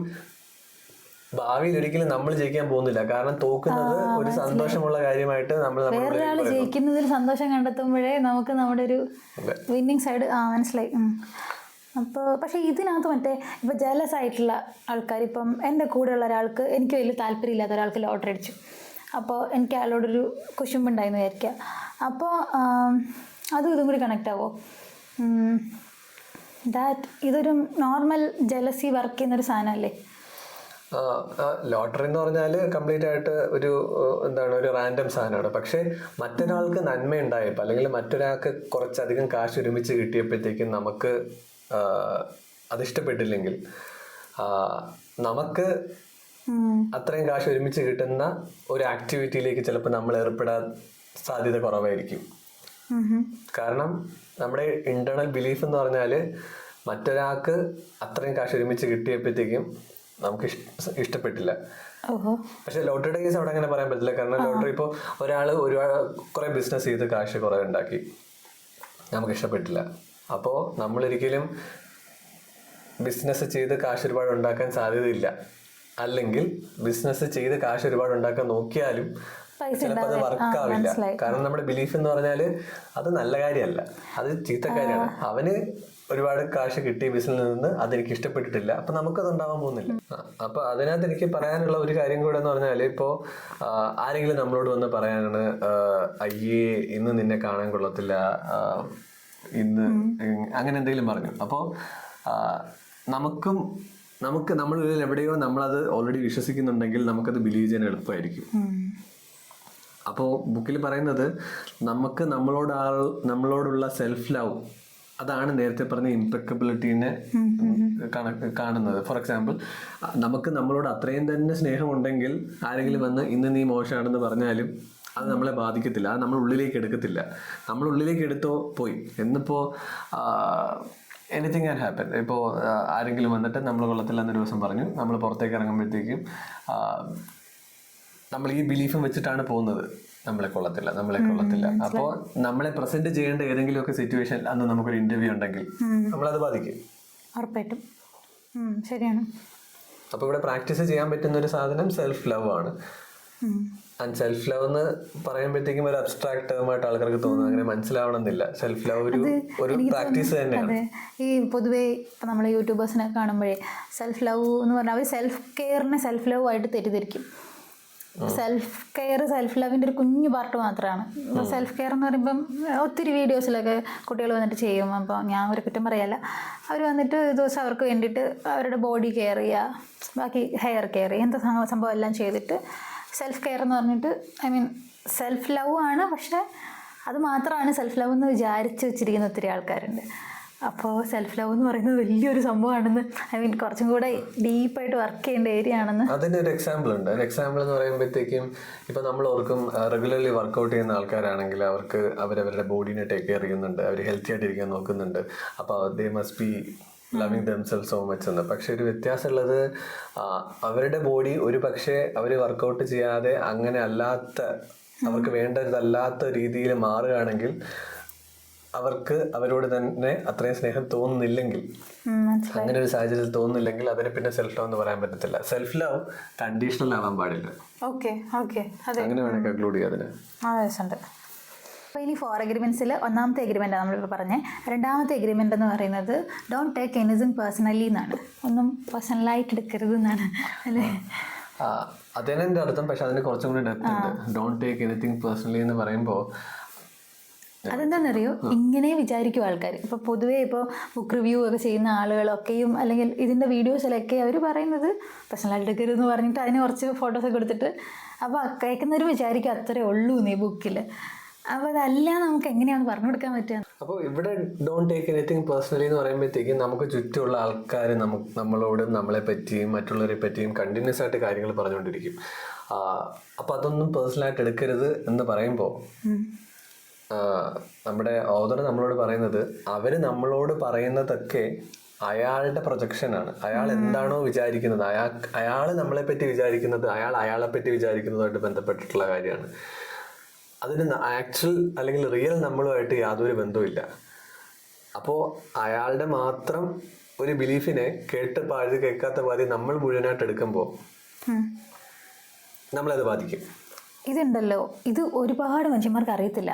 ഭാവിയിൽ ഒരിക്കലും നമ്മൾ ജയിക്കാൻ പോകുന്നില്ല. കാരണം തോക്കുന്നത് ഒരു സന്തോഷമുള്ള കാര്യമായിട്ട് നമ്മൾ വേറൊരാൾ ജയിക്കുന്നതിൽ സന്തോഷം കണ്ടെത്തുമ്പോഴേ നമുക്ക് നമ്മുടെ ഒരു വിന്നിങ് സൈഡ് മനസ്സിലായി. അപ്പോൾ പക്ഷേ ഇതിനകത്ത് ഇപ്പോൾ ജലസ് ആയിട്ടുള്ള ആൾക്കാർ, ഇപ്പം എൻ്റെ കൂടെയുള്ള ഒരാൾക്ക് എനിക്ക് വലിയ താല്പര്യമില്ലാത്ത ഒരാൾക്ക് ലോട്ടറി അടിച്ചു, അപ്പോൾ എനിക്ക് അയാളോടൊരു കുശുമ്പുണ്ടായിരുന്നു വിചാരിക്കുക. അപ്പോൾ അതും ഇതും കൂടി കണക്റ്റ് ആവുമോ? ഇതൊരു നോർമൽ ജലസി വർക്ക് ചെയ്യുന്നൊരു സാധനമല്ലേ? ലോട്ടറി എന്ന് പറഞ്ഞാൽ കംപ്ലീറ്റ് ആയിട്ട് ഒരു റാൻഡം സാധനമാണ്. പക്ഷേ മറ്റൊരാൾക്ക് നന്മ ഉണ്ടായപ്പോൾ അല്ലെങ്കിൽ മറ്റൊരാൾക്ക് കുറച്ചധികം കാശ് ഒരുമിച്ച് കിട്ടിയപ്പോഴത്തേക്കും നമുക്ക് അതിഷ്ടപ്പെട്ടില്ലെങ്കിൽ നമുക്ക് അത്രയും കാശ് ഒരുമിച്ച് കിട്ടുന്ന ഒരു ആക്ടിവിറ്റിയിലേക്ക് ചിലപ്പോൾ നമ്മൾ ഏർപ്പെടാൻ സാധ്യത കുറവായിരിക്കും. കാരണം നമ്മുടെ ഇന്റേണൽ ബിലീഫ് എന്ന് പറഞ്ഞാൽ മറ്റൊരാൾക്ക് അത്രയും കാശ് ഒരുമിച്ച് കിട്ടിയപ്പോഴത്തേക്കും നമുക്ക് ഇഷ്ടപ്പെട്ടില്ല. പക്ഷെ ലോട്ടറിയുടെ കേസ് അവിടെ അങ്ങനെ പറയാൻ പറ്റില്ല. കാരണം ലോട്ടറി ഇപ്പോൾ ഒരാൾ കുറെ ബിസിനസ് ചെയ്ത് കാശ് കുറെ ഉണ്ടാക്കി, നമുക്ക് ഇഷ്ടപ്പെട്ടില്ല. അപ്പോൾ നമ്മളൊരിക്കലും ബിസിനസ് ചെയ്ത് കാശ് ഒരുപാട് ഉണ്ടാക്കാൻ സാധ്യതയില്ല. അല്ലെങ്കിൽ ബിസിനസ് ചെയ്ത് കാശ് ഒരുപാട് ഉണ്ടാക്കാൻ നോക്കിയാലും ചിലപ്പോൾ അത് വർക്കാവില്ല. കാരണം നമ്മുടെ ബിലീഫ് എന്ന് പറഞ്ഞാൽ അത് നല്ല കാര്യമല്ല, അത് ചീത്ത കാര്യമാണ്. അവന് ഒരുപാട് കാശ് കിട്ടി ബിസിനസ്സിൽ നിന്ന്, അതെനിക്ക് ഇഷ്ടപ്പെട്ടിട്ടില്ല, അപ്പൊ നമുക്കത് ഉണ്ടാവാൻ പോകുന്നില്ല. അപ്പൊ അതിനകത്ത് എനിക്ക് പറയാനുള്ള ഒരു കാര്യം കൂടെ എന്ന് പറഞ്ഞാൽ, ഇപ്പോ ആരെങ്കിലും നമ്മളോട് വന്ന് പറയാനാണ്, അയ്യേ ഇന്ന് നിന്നെ കാണാൻ കൊള്ളത്തില്ല, ഇന്ന് അങ്ങനെ എന്തെങ്കിലും പറഞ്ഞു. അപ്പോൾ നമുക്ക് നമ്മളുള്ളിൽ എവിടെയോ നമ്മളത് ഓൾറെഡി വിശ്വസിക്കുന്നുണ്ടെങ്കിൽ നമുക്കത് ബിലീവ് ചെയ്യാൻ എളുപ്പമായിരിക്കും. അപ്പോൾ ബുക്കിൽ പറയുന്നത് നമുക്ക് നമ്മളോടുള്ള സെൽഫ് ലവ്, അതാണ് നേരത്തെ പറഞ്ഞ ഇംപെക്കബിലിറ്റീനെ കാണുന്നത്. ഫോർ എക്സാമ്പിൾ, നമുക്ക് നമ്മളോട് അത്രയും തന്നെ സ്നേഹമുണ്ടെങ്കിൽ ആരെങ്കിലും വന്ന് ഇന്ന് നീ മോശമാണെന്ന് പറഞ്ഞാലും അത് നമ്മളെ ബാധിക്കത്തില്ല, അത് നമ്മൾ ഉള്ളിലേക്ക് എടുക്കത്തില്ല. നമ്മൾ ഉള്ളിലേക്ക് എടുത്തോ പോയി. എന്നിപ്പോൾ എനിത്തിങ് ക്യാൻ ഹാപ്പൻ. ഇപ്പോൾ ആരെങ്കിലും വന്നിട്ട് നമ്മൾ കൊള്ളത്തില്ലെന്നൊരു ദിവസം പറഞ്ഞു, നമ്മൾ പുറത്തേക്ക് ഇറങ്ങുമ്പോഴത്തേക്കും നമ്മൾ ഈ ബിലീഫും വെച്ചിട്ടാണ് പോകുന്നത്, നമ്മളെ കൊള്ളത്തില്ല. അപ്പോൾ നമ്മളെ പ്രസന്റ് ചെയ്യേണ്ട ഏതെങ്കിലുമൊക്കെ സിറ്റുവേഷൻ അന്ന് നമുക്കൊരു ഇന്റർവ്യൂ ഉണ്ടെങ്കിൽ നമ്മളത് ബാധിക്കും, ഉറപ്പായിട്ടും. ശരിയാണ്. അപ്പോൾ ഇവിടെ പ്രാക്ടീസ് ചെയ്യാൻ പറ്റുന്ന ഒരു സാധനം സെൽഫ് ലവ് ആണ്. ആൻഡ് സെൽഫ് ലവ് എന്ന് പറയുമ്പോഴത്തേക്കും ഒരു അബ്സ്ട്രാക്ട് ടേമായിട്ട് ആൾക്കാർക്ക് തോന്നുന്നു. അങ്ങനെ മനസ്സിലാവണമെന്നില്ല. സെൽഫ് ലവ് ഒരു പ്രാക്ടീസ് തന്നെയാണ്. അതെ, ഈ പൊതുവേ ഇപ്പം നമ്മൾ യൂട്യൂബേഴ്സിനെ കാണുമ്പോഴേ സെൽഫ് ലവ് എന്ന് പറഞ്ഞാൽ അവർ സെൽഫ് കെയറിനെ സെൽഫ് ലവ് ആയിട്ട് തെറ്റിദ്ധരിക്കും. സെൽഫ് കെയർ സെൽഫ് ലവിൻ്റെ ഒരു കുഞ്ഞു പാർട്ട് മാത്രമാണ്. സെൽഫ് കെയർ എന്ന് പറയുമ്പം ഒത്തിരി വീഡിയോസിലൊക്കെ കുട്ടികൾ വന്നിട്ട് ചെയ്യും. അപ്പോൾ ഞാൻ ഒരു കുറ്റം പറയല്ല, അവർ വന്നിട്ട് ഒരു ദിവസം അവർക്ക് വേണ്ടിയിട്ട് അവരുടെ ബോഡി കെയർ ചെയ്യുക, ബാക്കി ഹെയർ കെയർ ചെയ്യുക, എന്താ സംഭവം എല്ലാം ചെയ്തിട്ട് സെൽഫ് കെയർ എന്ന് പറഞ്ഞിട്ട് സെൽഫ് ലവ് ആണ്. പക്ഷേ അത് മാത്രമാണ് സെൽഫ് ലവ് എന്ന് വിചാരിച്ച് വെച്ചിരിക്കുന്ന ഒത്തിരി ആൾക്കാരുണ്ട്. അപ്പോൾ സെൽഫ് ലവ് എന്ന് പറയുന്നത് വലിയൊരു സംഭവമാണെന്ന് കുറച്ചും കൂടെ ഡീപ്പായിട്ട് വർക്ക് ചെയ്യേണ്ട ഏരിയ ആണെന്ന്. അതിൻ്റെ ഒരു എക്സാമ്പിൾ ഉണ്ട്. ഒരു എക്സാമ്പിൾ എന്ന് പറയുമ്പോഴത്തേക്കും ഇപ്പം നമ്മൾ ഓർക്കും റെഗുലർലി വർക്കൗട്ട് ചെയ്യുന്ന ആൾക്കാരാണെങ്കിൽ അവർക്ക് അവരവരുടെ ബോഡീനെ ടേക്ക് കെയർ ചെയ്യുന്നുണ്ട്, അവർ ഹെൽത്തി ആയിട്ടിരിക്കാൻ നോക്കുന്നുണ്ട്. അപ്പോൾ they must be loving themself so much എന്ന്. പക്ഷെ ഒരു വ്യത്യാസമുള്ളത് അവരുടെ ബോഡി ഒരു പക്ഷേ അവർ വർക്കൗട്ട് ചെയ്യാതെ അങ്ങനെ അല്ലാത്ത അവർക്ക് വേണ്ടതല്ലാത്ത രീതിയിൽ മാറുകയാണെങ്കിൽ അവർക്ക് അവരോട് തന്നെ അത്രയും സ്നേഹം തോന്നുന്നില്ലെങ്കിൽ, അങ്ങനെ ഒരു സാഹചര്യത്തിൽ തോന്നുന്നില്ലെങ്കിൽ അതിനെ പിന്നെ സെൽഫ് ലവ് എന്ന് പറയാൻ പറ്റത്തില്ല. സെൽഫ് ലവ് കണ്ടീഷണൽ ആവാൻ പാടില്ല. അങ്ങനെ വേണം കൺക്ലൂഡ് ചെയ്യാം അതിന്. അപ്പോൾ ഇനി 4 എഗ്രിമെൻറ്റ്സിൽ ഒന്നാമത്തെ എഗ്രിമെൻ്റാണ് നമ്മളിപ്പോൾ പറഞ്ഞത്. രണ്ടാമത്തെ എഗ്രിമെൻ്റ് എന്ന് പറയുന്നത് ഡോണ്ട് ടേക്ക് എനിത്തിങ് പേഴ്സണലി എന്നാണ്. ഒന്നും പേഴ്സണലായിട്ട് എടുക്കരുത് എന്നാണ്, അല്ലേ? അതന്നെ എൻ്റെ അർത്ഥം. പക്ഷെ അതിന് കുറച്ചും കൂടി ഡെപ്ത് ഉണ്ട്. ഡോണ്ട് ടേക്ക് എനിത്തിങ് പേഴ്സണലി എന്ന് പറയുമ്പോൾ അതെന്താണെന്നറിയോ, ഇങ്ങനെ വിചാരിക്കും ആൾക്കാർ. ഇപ്പോൾ പൊതുവേ ഇപ്പോൾ ബുക്ക് റിവ്യൂ ഒക്കെ ചെയ്യുന്ന ആളുകളൊക്കെയും അല്ലെങ്കിൽ ഇതിൻ്റെ വീഡിയോസിലൊക്കെ അവർ പറയുന്നത് പേഴ്സണലായിട്ട് എടുക്കരുതെന്ന് പറഞ്ഞിട്ട് അതിന് കുറച്ച് ഫോട്ടോസൊക്കെ എടുത്തിട്ട് അപ്പോൾ കേൾക്കുന്നവർ വിചാരിക്കും അത്രേ ഉള്ളൂ നീ ബുക്കിൽ. അപ്പോൾ അതല്ല, നമുക്ക് എങ്ങനെയാണ് പറഞ്ഞു കൊടുക്കാൻ പറ്റുക? അപ്പോൾ ഇവിടെ ഡോണ്ട് ടേക്ക് എനിത്തിങ് പേഴ്സണലി എന്ന് പറയുമ്പോഴത്തേക്കും നമുക്ക് ചുറ്റുമുള്ള ആൾക്കാർ നമ്മളോട് നമ്മളെ പറ്റിയും മറ്റുള്ളവരെ പറ്റിയും കണ്ടിന്യൂസ് ആയിട്ട് കാര്യങ്ങൾ പറഞ്ഞുകൊണ്ടിരിക്കും. അപ്പോൾ അതൊന്നും പേഴ്സണലായിട്ട് എടുക്കരുത് എന്ന് പറയുമ്പോൾ നമ്മുടെ ഓതർ നമ്മളോട് പറയുന്നത് അവർ നമ്മളോട് പറയുന്നതൊക്കെ അയാളുടെ പ്രൊജക്ഷനാണ്. അയാൾ എന്താണോ വിചാരിക്കുന്നത്, അയാൾ നമ്മളെപ്പറ്റി വിചാരിക്കുന്നത് അയാളെപ്പറ്റി വിചാരിക്കുന്നതുമായിട്ട് ബന്ധപ്പെട്ടിട്ടുള്ള കാര്യമാണ്. അതിന് ആക്ച്വൽ അല്ലെങ്കിൽ റിയൽ നമ്മളുമായിട്ട് യാതൊരു ബന്ധവുമില്ല. അപ്പോൾ അയാളുടെ മാത്രം ഒരു ബിലീഫിനെ കേൾക്കാത്ത പാതി നമ്മൾ മുഴുവനായിട്ട് എടുക്കുമ്പോൾ നമ്മളത് ബാധിക്കും. ഇതുണ്ടല്ലോ, ഇത് ഒരുപാട് മനുഷ്യന്മാർക്ക് അറിയത്തില്ല.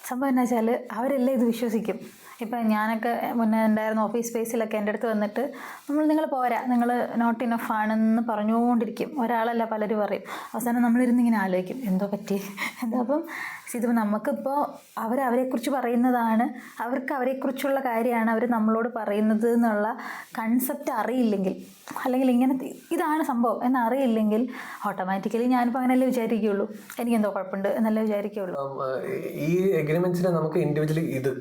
സംഭവം എന്താ വെച്ചാൽ അവരെല്ലാം ഇത് വിശ്വസിക്കും. ഇപ്പം ഞാനൊക്കെ മുന്നേ ഉണ്ടായിരുന്ന ഓഫീസ് സ്പേസിലൊക്കെ എൻ്റെ അടുത്ത് വന്നിട്ട് നിങ്ങൾ പോരാ, നിങ്ങൾ നോട്ട് ഇനഫ് ആണെന്ന് പറഞ്ഞുകൊണ്ടിരിക്കും. ഒരാളല്ല പലരും പറയും. അവസാനം നമ്മളിരുന്ന് ഇങ്ങനെ ആലോചിക്കും എന്തോ പറ്റി എന്താ. അപ്പം ഇതിപ്പോൾ നമുക്കിപ്പോൾ അവരെക്കുറിച്ച് പറയുന്നതാണ്, അവർക്ക് അവരെക്കുറിച്ചുള്ള കാര്യമാണ് അവർ നമ്മളോട് പറയുന്നത് എന്നുള്ള കൺസെപ്റ്റ് അറിയില്ലെങ്കിൽ, അല്ലെങ്കിൽ ഇങ്ങനെ ഇതാണ് സംഭവം എന്നറിയില്ലെങ്കിൽ ഓട്ടോമാറ്റിക്കലി ഞാനിപ്പോൾ അങ്ങനെയല്ലേ വിചാരിക്കുകയുള്ളൂ, എനിക്കെന്തോ കുഴപ്പമുണ്ട് എന്നല്ലേ വിചാരിക്കുകയുള്ളൂ. ഈ എഗ്രിമെൻറ്റ്സിനെ നമുക്ക് ഇൻഡിവിജ്വലി ഇത്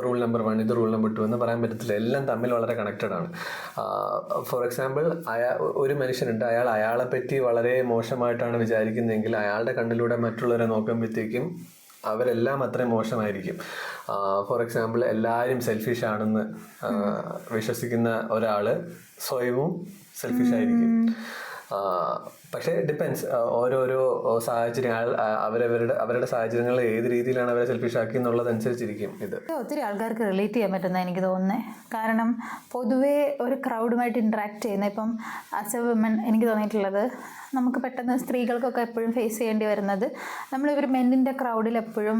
റൂൾ നമ്പർ 1 ഇത് റൂൾ നമ്പർ 2 എന്ന് പറയാൻ പറ്റത്തില്ല. എല്ലാം തമ്മിൽ വളരെ കണക്റ്റഡ് ആണ്. ഫോർ എക്സാമ്പിൾ, ഒരു മനുഷ്യനുണ്ട്, അയാളെ പറ്റി വളരെ മോശമായിട്ടാണ് വിചാരിക്കുന്നതെങ്കിൽ അയാളുടെ കണ്ണിലൂടെ മറ്റുള്ളവരെ നോക്കുമ്പോഴത്തേക്കും അവരെല്ലാം അത്രയും മോശമായിരിക്കും. ഫോർ എക്സാമ്പിൾ, എല്ലാവരും സെൽഫിഷ് ആണെന്ന് വിശ്വസിക്കുന്ന ഒരാൾ സ്വയവും സെൽഫിഷ് ആയിരിക്കും. പക്ഷേ ഡിപ്പെൻസ്, ഓരോരോ സാഹചര്യങ്ങൾ അവരുടെ സാഹചര്യങ്ങൾ ഏത് രീതിയിലാണ് അവരെ സെൽഫിഷ് ആക്കി എന്നുള്ളതനുസരിച്ചിരിക്കും ഇത്. ഒത്തിരി ആൾക്കാർക്ക് റിലേറ്റ് ചെയ്യാൻ പറ്റുന്ന എനിക്ക് തോന്നുന്നത്. കാരണം പൊതുവേ ഒരു ക്രൗഡുമായിട്ട് ഇൻട്രാക്ട് ചെയ്യുന്ന, ഇപ്പം ആസ് എ വിമൻ എനിക്ക് തോന്നിയിട്ടുള്ളത് നമുക്ക് പെട്ടെന്ന് സ്ത്രീകൾക്കൊക്കെ എപ്പോഴും ഫേസ് ചെയ്യേണ്ടി വരുന്നത് നമ്മളിവർ മെന്നിൻ്റെ ക്രൗഡിൽ എപ്പോഴും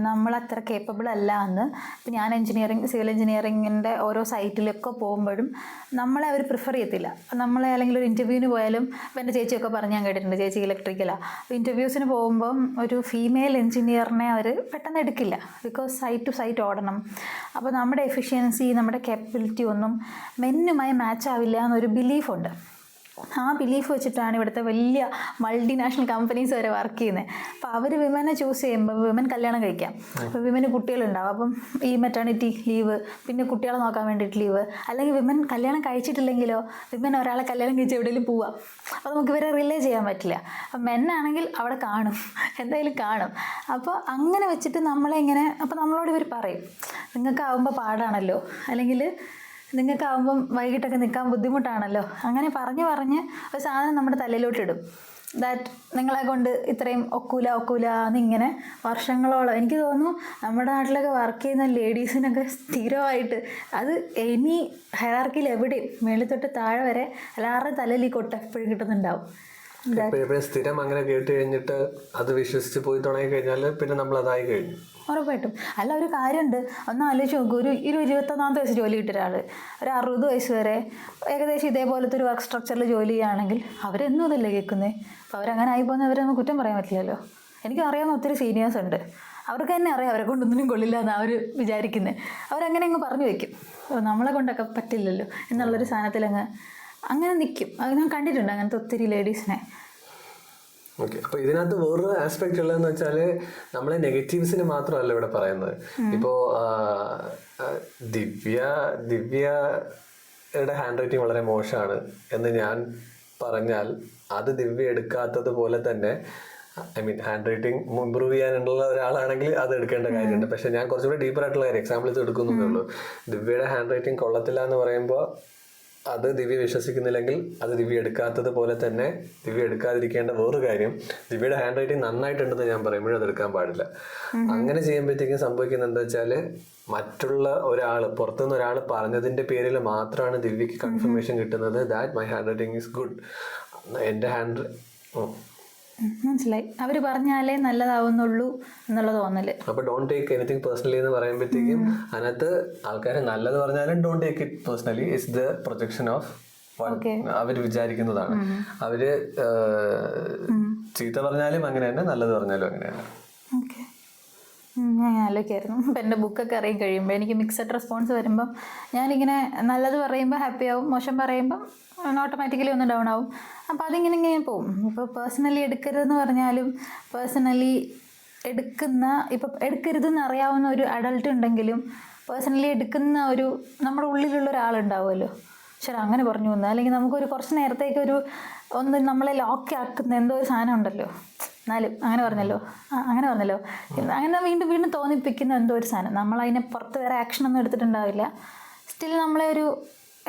നമ്മളത്ര കേപ്പബിൾ അല്ല എന്ന്. ഇപ്പം ഞാൻ സിവിൽ എഞ്ചിനീയറിങ്ങിൻ്റെ ഓരോ സൈറ്റിലൊക്കെ പോകുമ്പോഴും നമ്മളെ അവർ പ്രിഫർ ചെയ്യത്തില്ല. നമ്മളെ അല്ലെങ്കിൽ ഒരു ഇൻ്റർവ്യൂവിന് പോയാലും ഇപ്പം എൻ്റെ ചേച്ചിയൊക്കെ ഞാൻ കേട്ടിട്ടുണ്ട്, ചേച്ചി ഇലക്ട്രിക്കലാണ്. ഇൻ്റർവ്യൂസിന് പോകുമ്പം ഒരു ഫീമെയിൽ എഞ്ചിനീയറിനെ അവർ പെട്ടെന്ന് എടുക്കില്ല. ബിക്കോസ് സൈറ്റ് ടു സൈറ്റ് ഓടണം. അപ്പോൾ നമ്മുടെ എഫിഷ്യൻസി, നമ്മുടെ കേപ്പബിലിറ്റി ഒന്നും മെന്നുമായി മാച്ച് ആവില്ല എന്നൊരു ബിലീഫുണ്ട്. ആ ബിലീഫ് വെച്ചിട്ടാണ് ഇവിടുത്തെ വലിയ മൾട്ടിനാഷണൽ കമ്പനീസ് വരെ വർക്ക് ചെയ്യുന്നത്. അപ്പോൾ അവർ വിമനെ ചൂസ് ചെയ്യുമ്പോൾ വിമൻ കല്യാണം കഴിക്കാം, അപ്പോൾ വിമന് കുട്ടികളുണ്ടാവും, അപ്പം ഈ മെറ്റേണിറ്റി ലീവ്, പിന്നെ കുട്ടികളെ നോക്കാൻ വേണ്ടിയിട്ട് ലീവ്. അല്ലെങ്കിൽ വിമൻ കല്യാണം കഴിച്ചിട്ടില്ലെങ്കിലോ വിമൻ ഒരാളെ കല്യാണം കഴിച്ച് എവിടെയെങ്കിലും പോവാം. അപ്പോൾ നമുക്ക് ഇവരെ റിലേ ചെയ്യാൻ പറ്റില്ല. അപ്പം മെന്നാണെങ്കിൽ അവിടെ കാണും, എന്തായാലും കാണും. അപ്പോൾ അങ്ങനെ വെച്ചിട്ട് നമ്മളെ ഇങ്ങനെ, അപ്പോൾ നമ്മളോട് ഇവർ പറയും നിങ്ങൾക്കാവുമ്പോൾ പാടാണല്ലോ, അല്ലെങ്കിൽ നിങ്ങൾക്കാവുമ്പം വൈകിട്ടൊക്കെ നിൽക്കാൻ ബുദ്ധിമുട്ടാണല്ലോ. അങ്ങനെ പറഞ്ഞ് ഒരു സാധനം നമ്മുടെ തലയിലോട്ടിടും. ദാറ്റ് നിങ്ങളെ കൊണ്ട് ഇത്രയും ഒക്കൂല എന്നിങ്ങനെ വർഷങ്ങളോളം. എനിക്ക് തോന്നുന്നു നമ്മുടെ നാട്ടിലൊക്കെ വർക്ക് ചെയ്യുന്ന ലേഡീസിനൊക്കെ സ്ഥിരമായിട്ട് അത് എനി ഹയറാർക്കിയിൽ എവിടെയും മേളിൽ തൊട്ട് താഴെ വരെ എല്ലാവരുടെയും തലയിൽ ഈ കൊട്ട എപ്പോഴും കിട്ടുന്നുണ്ടാവും. എപ്പോഴും സ്ഥിരം അങ്ങനെ കേട്ട് കഴിഞ്ഞിട്ട് അത് വിശ്വസിച്ച് പോയി തുടങ്ങി കഴിഞ്ഞാൽ പിന്നെ നമ്മൾ അതായി കഴിഞ്ഞു. ഉറപ്പായിട്ടും. അല്ല, ഒരു കാര്യമുണ്ട്, ഒന്ന് ആലോചിച്ച് നോക്കൂ. ഒരു 21 വയസ്സ് ജോലി കിട്ടിയ ഒരാൾ ഒരു 60 വയസ്സ് വരെ ഏകദേശം ഇതേപോലത്തെ ഒരു വർക്ക് സ്ട്രക്ചറിൽ ജോലി ചെയ്യുകയാണെങ്കിൽ അവരെന്നും അതല്ലേ കേൾക്കുന്നത്. അപ്പോൾ അവരങ്ങനെ ആയിപ്പോകുന്ന അവരെ നമുക്ക് കുറ്റം പറയാൻ പറ്റില്ലല്ലോ. എനിക്കറിയാവുന്ന ഒത്തിരി സീനിയേഴ്സ് ഉണ്ട്, അവർക്ക് തന്നെ അറിയാം അവരെ കൊണ്ടൊന്നിനും കൊള്ളില്ല എന്നാണ് അവർ വിചാരിക്കുന്നത്. അവരങ്ങനെ അങ്ങ് പറഞ്ഞു വയ്ക്കും, നമ്മളെ കൊണ്ടൊക്കെ പറ്റില്ലല്ലോ എന്നുള്ളൊരു സാധനത്തിൽ അങ്ങനെ നിൽക്കും. അത് ഞാൻ കണ്ടിട്ടുണ്ട് അങ്ങനത്തെ ഒത്തിരി ലേഡീസിനെ. ഓക്കെ, അപ്പൊ ഇതിനകത്ത് വേറൊരു ആസ്പെക്ട് ഉള്ളതെന്ന് വെച്ചാൽ നമ്മളെ നെഗറ്റീവ്സിന് മാത്രമല്ല ഇവിടെ പറയുന്നത്. ഇപ്പോ ദിവ്യയുടെ ഹാൻഡ് റൈറ്റിംഗ് വളരെ മോശമാണ് എന്ന് ഞാൻ പറഞ്ഞാൽ അത് ദിവ്യ എടുക്കാത്തത് പോലെ തന്നെ, I mean hand writing improve ചെയ്യാനുള്ള ഒരാളാണെങ്കിൽ അത് എടുക്കേണ്ട കാര്യമുണ്ട്. പക്ഷെ ഞാൻ കുറച്ചുകൂടി ഡീപ്പർ ആയിട്ടുള്ള കാര്യം എക്സാമ്പിൾ ഇത് എടുക്കുന്നതേ ഉള്ളൂ. ദിവ്യയുടെ ഹാൻഡ് റൈറ്റിംഗ് കൊള്ളത്തില്ല എന്ന് പറയുമ്പോൾ അത് ദിവ്യ വിശ്വസിക്കുന്നില്ലെങ്കിൽ അത് ദിവ്യ എടുക്കാത്തത് പോലെ തന്നെ ദിവ്യ എടുക്കാതിരിക്കേണ്ട വേറൊരു കാര്യം, ദിവ്യയുടെ ഹാൻഡ് റൈറ്റിംഗ് നന്നായിട്ടുണ്ടെന്ന് ഞാൻ പറയുമ്പോഴും അത് എടുക്കാൻ പാടില്ല. അങ്ങനെ ചെയ്യുമ്പോഴത്തേക്കും സംഭവിക്കുന്നത് എന്താ വെച്ചാൽ മറ്റുള്ള ഒരാൾ, പുറത്തുനിന്ന് ഒരാൾ പറഞ്ഞതിന്റെ പേരിൽ മാത്രമാണ് ദിവ്യക്ക് കൺഫർമേഷൻ കിട്ടുന്നത് that my hand writing is good. എൻ്റെ മനസ്സിലായി, അവർ പറഞ്ഞാലേ നല്ലതാവുന്നുള്ളൂ എന്നുള്ള തോന്നല്. അപ്പൊ ഡോണ്ട് ടേക്ക് എനിത്തിങ് പേഴ്സണലി എന്ന് പറയുമ്പോഴത്തേക്കും അതിനകത്ത് ആൾക്കാർ നല്ലത് പറഞ്ഞാലും don't take it personally. It's the projection of അവർ വിചാരിക്കുന്നതാണ്. അവര് ചീത്ത പറഞ്ഞാലും അങ്ങനെ തന്നെ, നല്ലത് പറഞ്ഞാലും അങ്ങനെയാണ്. ഓക്കെ, ഞാൻ ആലോചിക്കായിരുന്നു. ഇപ്പം എൻ്റെ ബുക്കൊക്കെ അറിയാൻ കഴിയുമ്പോൾ എനിക്ക് മിക്സഡ് റെസ്പോൺസ് വരുമ്പം ഞാനിങ്ങനെ നല്ലത് പറയുമ്പോൾ ഹാപ്പി ആവും, മോശം പറയുമ്പം ഓട്ടോമാറ്റിക്കലി ഒന്ന് ഡൗൺ ആവും. അപ്പോൾ അതിങ്ങനെ ഇങ്ങനെ പോവും. ഇപ്പോൾ പേഴ്സണലി എടുക്കരുതെന്ന് പറഞ്ഞാലും പേഴ്സണലി ഇപ്പം എടുക്കരുതെന്ന് അറിയാവുന്ന ഒരു അഡൾട്ട് ഉണ്ടെങ്കിലും പേഴ്സണലി എടുക്കുന്ന ഒരു നമ്മുടെ ഉള്ളിലുള്ള ഒരാളുണ്ടാവുമല്ലോ, ശരി അങ്ങനെ പറഞ്ഞു വന്നു, അല്ലെങ്കിൽ നമുക്കൊരു കുറച്ച് നേരത്തേക്കൊരു ഒന്ന് നമ്മളെ ലോക്ക് ആക്കുന്ന എന്തോ ഒരു സാധനം ഉണ്ടല്ലോ, എന്നാലും അങ്ങനെ പറഞ്ഞല്ലോ അങ്ങനെ വീണ്ടും വീണ്ടും തോന്നിപ്പിക്കുന്ന എന്തോ ഒരു സാധനം. നമ്മളതിനെ പുറത്ത് വേറെ ആക്ഷനൊന്നും എടുത്തിട്ടുണ്ടാവില്ല, സ്റ്റിൽ നമ്മളെ ഒരു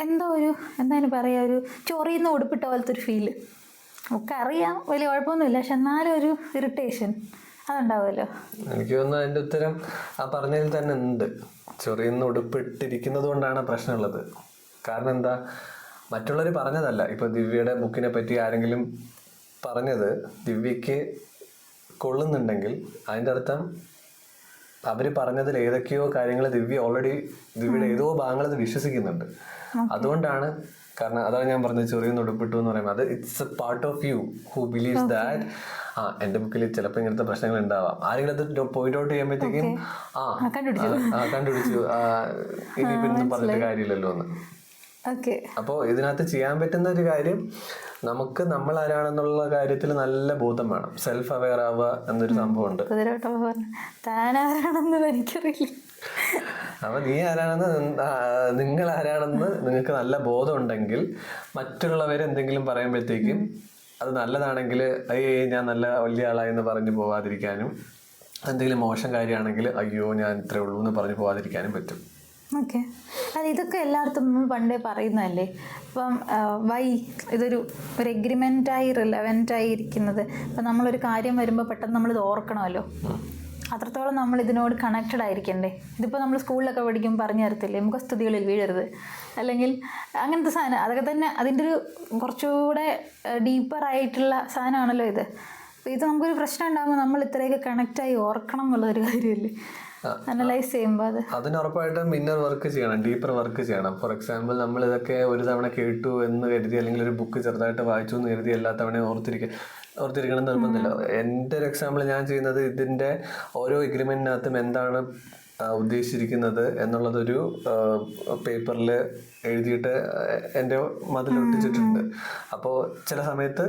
എന്തോ ഒരു എന്തായാലും പറയുക, ഒരു ചൊറിയുന്ന ഉടുപ്പിട്ട പോലത്തെ ഒരു ഫീല്. ഒക്കെ അറിയാം, വലിയ കുഴപ്പമൊന്നുമില്ല, പക്ഷെ എന്നാലും ഒരു ഇറിറ്റേഷൻ അതുണ്ടാവുമല്ലോ. എനിക്ക് തോന്നുന്നു അതിൻ്റെ ഉത്തരം ആ പറഞ്ഞതിൽ തന്നെ ഉണ്ട്. ചൊറിയുന്ന ഉടുപ്പിട്ടിരിക്കുന്നത് കൊണ്ടാണ് പ്രശ്നമുള്ളത്. കാരണം എന്താ, മറ്റുള്ളവർ പറഞ്ഞതല്ല. ഇപ്പോൾ ദിവ്യയുടെ ബുക്കിനെ പറ്റി ആരെങ്കിലും പറഞ്ഞത് ദിവ്യക്ക് കൊള്ളുന്നുണ്ടെങ്കിൽ അതിൻ്റെ അർത്ഥം അവർ പറഞ്ഞതിൽ ഏതൊക്കെയോ കാര്യങ്ങൾ ദിവ്യയുടെ ഏതോ ഭാഗങ്ങൾ അത് വിശ്വസിക്കുന്നുണ്ട്. അതുകൊണ്ടാണ്, കാരണം അതാണ് ഞാൻ പറഞ്ഞത് ചൊറിയുന്ന ഉടുപ്പിട്ടു എന്ന് പറയുമ്പോൾ അത് it's a part of you who believes that എൻ്റെ ബുക്കിൽ ചിലപ്പോൾ ഇങ്ങനത്തെ പ്രശ്നങ്ങൾ ഉണ്ടാവാം. ആരെങ്കിലും അത് പോയിന്റ് ഔട്ട് ചെയ്യുമ്പോഴത്തേക്കും കണ്ടുപിടിച്ചു ഇനി പിന്നെ പറഞ്ഞിട്ട് കാര്യമില്ലല്ലോ എന്ന്. അപ്പോൾ ഇതിനകത്ത് ചെയ്യാൻ പറ്റുന്ന ഒരു കാര്യം, നമുക്ക് നമ്മൾ ആരാണെന്നുള്ള കാര്യത്തിൽ നല്ല ബോധം വേണം. സെൽഫ് അവെയർ ആവുക എന്നൊരു സംഭവമുണ്ട്. അപ്പൊ നീ ആരാണെന്ന്, നിങ്ങൾ ആരാണെന്ന് നിങ്ങൾക്ക് നല്ല ബോധം ഉണ്ടെങ്കിൽ മറ്റുള്ളവർ എന്തെങ്കിലും പറയുമ്പോഴത്തേക്കും അത് നല്ലതാണെങ്കിൽ ഞാൻ നല്ല വലിയ ആളായെന്ന് പറഞ്ഞു പോവാതിരിക്കാനും, എന്തെങ്കിലും മോശം കാര്യമാണെങ്കിൽ അയ്യോ ഞാൻ ഇത്രേ ഉള്ളൂ എന്ന് പറഞ്ഞു പോവാതിരിക്കാനും പറ്റും. ഓക്കെ, അത് ഇതൊക്കെ എല്ലായിടത്തും നമ്മൾ പണ്ടേ പറയുന്നതല്ലേ. ഇപ്പം ഇതൊരു എഗ്രിമെൻ്റായി റിലവൻ്റായി ഇരിക്കുന്നത്. ഇപ്പം നമ്മളൊരു കാര്യം വരുമ്പോൾ പെട്ടെന്ന് നമ്മളിത് ഓർക്കണമല്ലോ, അത്രത്തോളം നമ്മൾ ഇതിനോട് കണക്റ്റഡ് ആയിരിക്കണ്ടേ. ഇതിപ്പോൾ നമ്മൾ സ്കൂളിലൊക്കെ പഠിക്കുമ്പോൾ പറഞ്ഞു തരത്തില്ലേ, മുഖസ്തുതികളിൽ വീഴരുത്, അല്ലെങ്കിൽ അങ്ങനത്തെ സാധനം. അതൊക്കെ തന്നെ അതിൻ്റെ ഒരു കുറച്ചുകൂടെ ഡീപ്പറായിട്ടുള്ള സാധനമാണല്ലോ ഇത്. അപ്പോൾ ഇത് നമുക്കൊരു പ്രശ്നം ഉണ്ടാകുമ്പോൾ നമ്മൾ ഇത്രയൊക്കെ കണക്റ്റായി ഓർക്കണം എന്നുള്ളൊരു കാര്യമല്ലേ അനലൈസ് ചെയ്യുമ്പോൾ. അതിന് ഉറപ്പായിട്ടും ഇന്നർ വർക്ക് ചെയ്യണം, ഡീപ്പർ വർക്ക് ചെയ്യണം. ഫോർ എക്സാമ്പിൾ നമ്മൾ ഇതൊക്കെ ഒരു തവണ കേട്ടു എന്ന് കരുതി, അല്ലെങ്കിൽ ഒരു ബുക്ക് ചെറുതായിട്ട് വായിച്ചു എന്ന് കരുതി എല്ലാ തവണയും ഓർത്തിരിക്കണം എന്ന് നിർബന്ധമില്ല. എൻ്റെ ഒരു എക്സാമ്പിൾ ഞാൻ ചെയ്യുന്നത് ഇതിൻ്റെ ഓരോ എഗ്രിമെൻറ്റിനകത്തും എന്താണ് ഉദ്ദേശിച്ചിരിക്കുന്നത് എന്നുള്ളതൊരു പേപ്പറിൽ എഴുതിയിട്ട് എൻ്റെ മതിലൊട്ടിച്ചിട്ടുണ്ട്. അപ്പോൾ ചില സമയത്ത്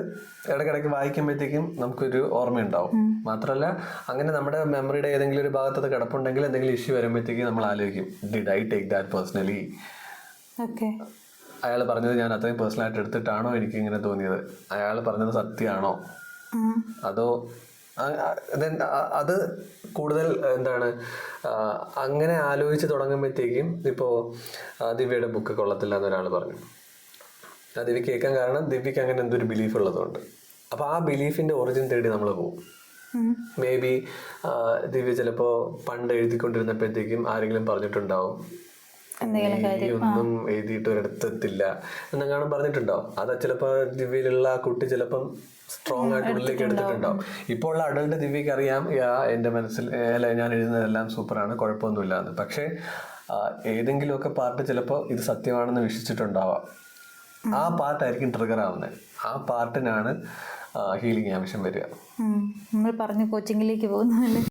ഇടയ്ക്കിടയ്ക്ക് വായിക്കുമ്പോഴത്തേക്കും നമുക്കൊരു ഓർമ്മയുണ്ടാവും. മാത്രമല്ല അങ്ങനെ നമ്മുടെ മെമ്മറിയുടെ ഏതെങ്കിലും ഒരു ഭാഗത്ത് കിടപ്പുണ്ടെങ്കിൽ എന്തെങ്കിലും ഇഷ്യൂ വരുമ്പോഴത്തേക്കും നമ്മൾ ആലോചിക്കും, did I take that personally? അയാൾ പറഞ്ഞത് ഞാൻ അത്രയും പേഴ്സണലായിട്ട് എടുത്തിട്ടാണോ എനിക്ക് ഇങ്ങനെ തോന്നിയത്? അയാൾ പറഞ്ഞത് സത്യമാണോ? അതോ അത് കൂടുതൽ എന്താണ് അങ്ങനെ ആലോചിച്ച് തുടങ്ങുമ്പോഴത്തേക്കും ഇപ്പോൾ ദിവ്യയുടെ ബുക്ക് കൊള്ളത്തില്ല എന്നൊരാൾ പറഞ്ഞു. ദിവ്യ കേൾക്കാൻ കാരണം ദിവ്യക്ക് അങ്ങനെ എന്തൊരു ബിലീഫ് ഉള്ളതുകൊണ്ട്. അപ്പോൾ ആ ബിലീഫിൻ്റെ ഒറിജിൻ തേടി നമ്മൾ പോകും. മേ ബി ദിവ്യ ചിലപ്പോൾ പണ്ട് എഴുതിക്കൊണ്ടിരുന്നപ്പോഴത്തേക്കും ആരെങ്കിലും പറഞ്ഞിട്ടുണ്ടാവും നീ ഒന്നും എഴുതിയിട്ട് ഒരിടത്തെത്തില്ല എന്നെങ്ങാനും പറഞ്ഞിട്ടുണ്ടോ? അത് ചിലപ്പോൾ ദിവ്യയിലുള്ള ആ കുട്ടി ചിലപ്പം സ്ട്രോങ് ആയിട്ട് ഉള്ളിലേക്ക് എടുത്തിട്ടുണ്ടാവും. ഇപ്പോൾ ഉള്ള അഡൾട്ട് ദിവ്യക്ക് അറിയാം, എൻ്റെ മനസ്സിൽ അല്ല ഞാൻ എഴുതുന്നതെല്ലാം സൂപ്പറാണ്, കുഴപ്പമൊന്നുമില്ല എന്ന്. പക്ഷേ ഏതെങ്കിലുമൊക്കെ പാർട്ട് ചിലപ്പോൾ ഇത് സത്യമാണെന്ന് വിശ്വസിച്ചിട്ടുണ്ടാവാം. ആ പാർട്ടായിരിക്കും ട്രിഗർ ആവുന്നത്. ആ പാർട്ടിനാണ് ഹീലിംഗ് ആവശ്യം വരിക. നമ്മൾ പറഞ്ഞു കോച്ചിങ്ങിലേക്ക് പോകുന്നതല്ലേ.